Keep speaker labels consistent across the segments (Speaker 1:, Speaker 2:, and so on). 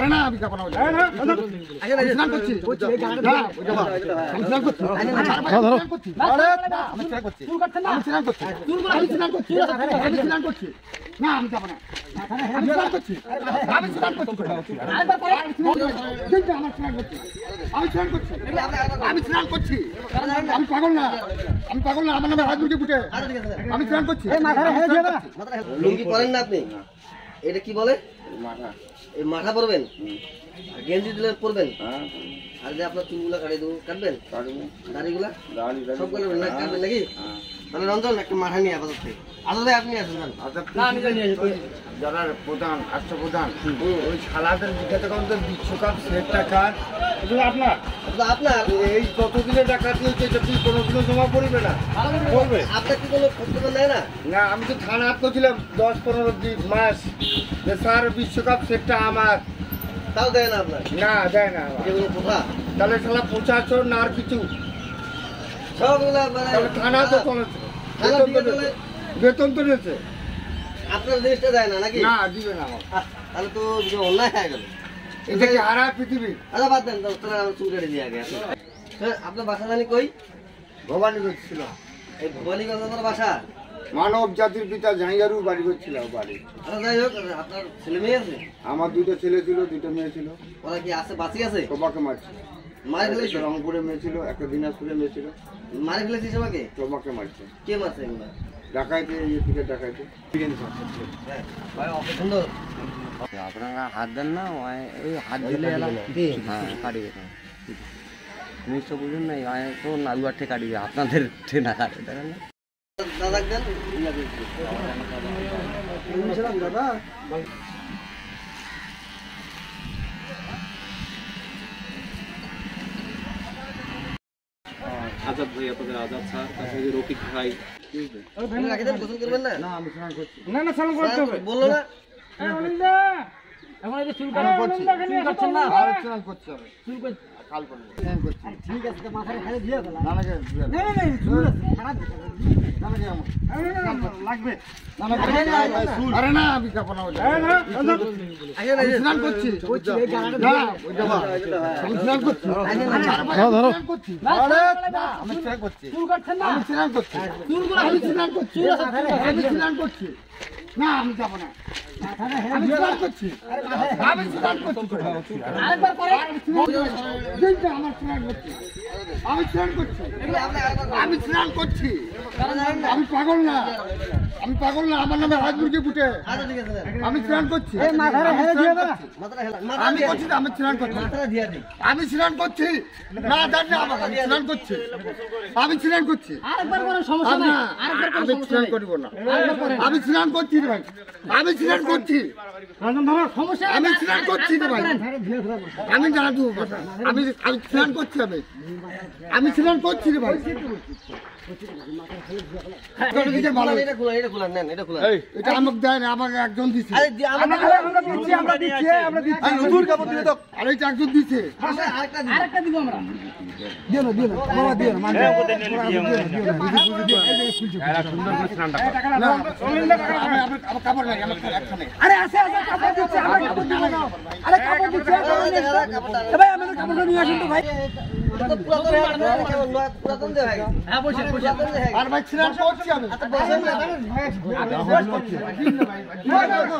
Speaker 1: আরে না আমি কাপড় না আমি স্নান করছি না আমি স্নান করছি আরে আমি স্নান করছি আমি স্নান করছি আমি স্নান করছি আমি স্নান করছি না আমি যাব না আমি স্নান করছি আমি স্নান করছি আমি স্নান করছি আমি স্নান করছি আমি পাগল না আমার নামে হাত মুখে ফুটে আমি স্নান করছি
Speaker 2: লুঙ্গি পরেন না আপনি এটা কি বলে এই মাথা পরবেন গেঞ্জি দিলে পরবেন আর যে আপনার চুলগুলো কাটবেন দাড়িগুলা সবগুলো কাটবেন নাকি তাহলে রঞ্জন একটা মাথা নিয়ে আপাতত আপনি আসেন
Speaker 1: যারা প্রধান রাষ্ট্রপ্রধান ওই সালাদের দিকে তখন তো বিশ্বকাপ সেটটা কার আপনার
Speaker 2: আপনার
Speaker 1: এই কতদিনে টাকা দিয়েছে এটা তুই কোনোদিনও জমা পড়বে না বলবে
Speaker 2: আপনার কি কোনো খবর নেয় না
Speaker 1: না আমি তো থানা হাত করছিলাম 10-15 মাস যে স্যার বিশ্বকাপ সেটটা আমার
Speaker 2: তাও দেয় না আপনার
Speaker 1: না দেয় না
Speaker 2: যেগুলো কথা
Speaker 1: তাহলে সালা প্রশাসন না আর কিছু
Speaker 2: সবগুলা মানে
Speaker 1: থানা তো চলেছে বেতন তো নিয়েছে
Speaker 2: আপনার জিনিসটা দেয় না নাকি
Speaker 1: না দিবে না আমার
Speaker 2: তাহলে তো অন্যায় হয়ে গেল
Speaker 1: এটা কি হারা পৃথিবী
Speaker 2: আচ্ছা বাদ দেন তাহলে আমার চুল কেটে দিয়ে আগে আপনার বাসা জানি কই
Speaker 1: ভবানীগঞ্জ ছিল
Speaker 2: এই ভবানীগঞ্জ আপনার বাসা
Speaker 1: মানব জাতির পিতা জাঙ্গারু বাড়ি করছিল বাড়ি
Speaker 2: আচ্ছা যাই হোক আপনার ছেলে মেয়ে আছে
Speaker 1: আমার 2টা ছেলে ছিল 2টা মেয়ে ছিল
Speaker 2: ওরা কি আছে বাঁচি আছে
Speaker 1: সবাকে মারছে
Speaker 2: মারে ফেলেছে
Speaker 1: রংপুরে মেয়ে ছিল একটা দিনাজপুরে মেয়ে ছিল
Speaker 2: মারে ফেলেছে সবাইকে
Speaker 1: সবাকে মারছে
Speaker 2: কে মারছে এগুলো
Speaker 1: ডাকাইতে থেকে ডাকাইতে
Speaker 2: সুন্দর
Speaker 3: আপনারা হাত দেন না এই হাত দিলে হ্যাঁ কাটিবে জিনিসটা বুঝুন না তো নাগুয়ার থেকে কাটিবে আপনাদের না কাটে দেখেন না
Speaker 2: দাদা দেন
Speaker 1: দাদা
Speaker 4: আজাদ ভাই আপনাদের আজাদ স্যার তারপরে রফিক ভাই
Speaker 2: রাখি দেন গোসল করবেন না
Speaker 1: না আমি স্নান করছি
Speaker 5: না না সালাম করতে হবে
Speaker 2: বললো না
Speaker 5: অনিন্দা এখন এই যে চুল কাটছেন না
Speaker 1: স্নান করছি আমি
Speaker 5: চুল কাট
Speaker 1: কাল করব স্নান করছি
Speaker 5: ঠিক আছে তো মাথায় খালি দিয়ে ফেলা
Speaker 1: না লাগে
Speaker 5: না না না চুল আছে খারাপ
Speaker 1: না লাগে আমার
Speaker 5: লাগবে
Speaker 1: আরে না আমি কাপড় না
Speaker 2: আগে
Speaker 1: স্নান করছি
Speaker 5: এই গালাটা
Speaker 1: না ওইটা বা আমি স্নান করছি ধরো আরে আমি স্নান করছি
Speaker 5: চুল কাটছেন না
Speaker 1: আমি স্নান করছি আমি স্নান করছি আমি স্নান করছি না আমি যাব না আমি স্নান করছি আমি স্নান করছি
Speaker 5: আরেকবার করে
Speaker 1: আমার স্নান করছি আমি স্নান করছি আমি স্নান করছি আমি পাগল না আমার নামে হাত মুরগি ফুটে
Speaker 2: আচ্ছা ঠিক আছে
Speaker 1: আমি স্নান করছি
Speaker 5: মাথাটা হেলে দিয়ে দাও
Speaker 2: মাথাটা হেলা
Speaker 1: আমি করছি আমি স্নান করছি
Speaker 2: মাথাটা দিয়ে দিই
Speaker 1: আমি স্নান করছি না দেন না আমাকে আমি স্নান করছি আমি স্নান করছি
Speaker 5: আরেকবার করে সমস্যা নাই আরেকবার করে
Speaker 1: আমি স্নান করব না আমি স্নান করছি রে ভাই আমি স্নান করছি
Speaker 5: রাজন ধরো সমস্যা
Speaker 1: আমি স্নান করছি রে ভাই আমি জানা দেবো কথা আমি স্নান করছি আমি স্নান করছি রে ভাই
Speaker 2: এটা খোলা নেন এটা খোলা
Speaker 1: এটা আমাকে দেয় না আমাকে একজন দিছে
Speaker 2: আরে
Speaker 5: আমরা দিচ্ছি
Speaker 1: নতুন কাপড় দিলে তো আর এটা একজন দিছে
Speaker 5: আরেকটা দিব আমরা
Speaker 1: দিও না বাবা দিও না মানে আমার কাপড় নাই আমার একটা নেই
Speaker 5: আরে আছে কাপড় দিচ্ছি আমরা কাপড় দিব না আরে কাপড় দিচ্ছি ভাই আমাদের কাপড় নিয়ে আসুন তো ভাই
Speaker 2: পুরাতন দিয়ে ভাই
Speaker 5: হ্যাঁ বসে
Speaker 1: আর ভাই স্নান করছি আমি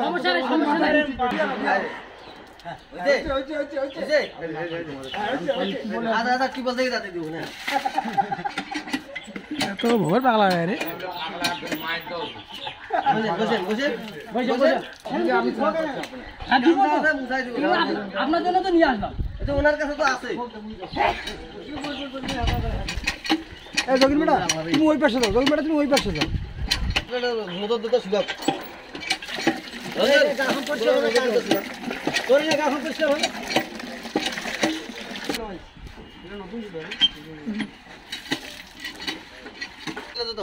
Speaker 5: সমস্যা নাই
Speaker 2: আদা কি বলতে গেছে দিব না
Speaker 5: তো ভোর পাগলা হয়ে রে আপনার জন্য তো নিয়ে আসলাম
Speaker 2: ওনার কাছে তো আছে
Speaker 5: জগির বেটা তুমি ওই পাশে যাও জগির বেটা তুমি ওই পাশে যাও
Speaker 2: মতো দুটো সুযোগ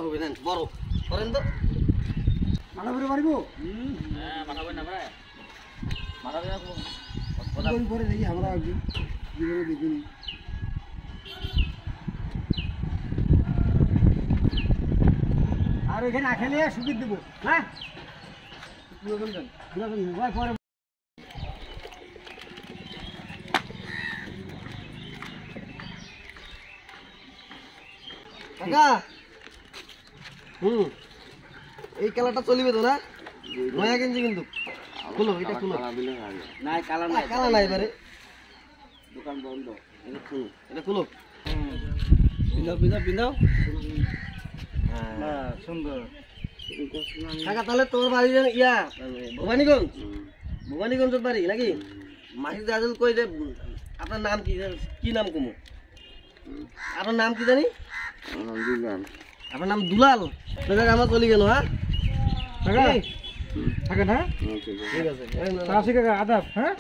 Speaker 2: হবে না বড় করেন তো
Speaker 1: মাথা ঘুরে মারিব পরে দেখি আমরা একদিন জীবনে দেখিনি
Speaker 5: আর এখানে আখেলে সুবিধ দেবো হ্যাঁ পরে
Speaker 2: কাকা এই কালারটা চলিবে তো না নয়া গেঞ্জি কিন্তু খুলো এটা খুলো
Speaker 3: নাই কালার
Speaker 2: না, কালা নাই এবারে
Speaker 3: দোকান বন্ধ
Speaker 2: এটা খুলো
Speaker 3: পিন্দাও
Speaker 2: হ্যাঁ
Speaker 1: সুন্দর
Speaker 2: কাকা তাহলে তোর বাড়ি যেন ইয়া ভবানীগঞ্জের বাড়ি নাকি মাসিদ আজল কই যে আপনার নাম কি নাম কমু আপনার নাম কি জানি আপনার নাম দুলাল আমরা চলে গেল হ্যাঁ
Speaker 1: কাকা থাকেন হ্যাঁ
Speaker 2: ঠিক আছে
Speaker 1: আসি কাকা আদাব হ্যাঁ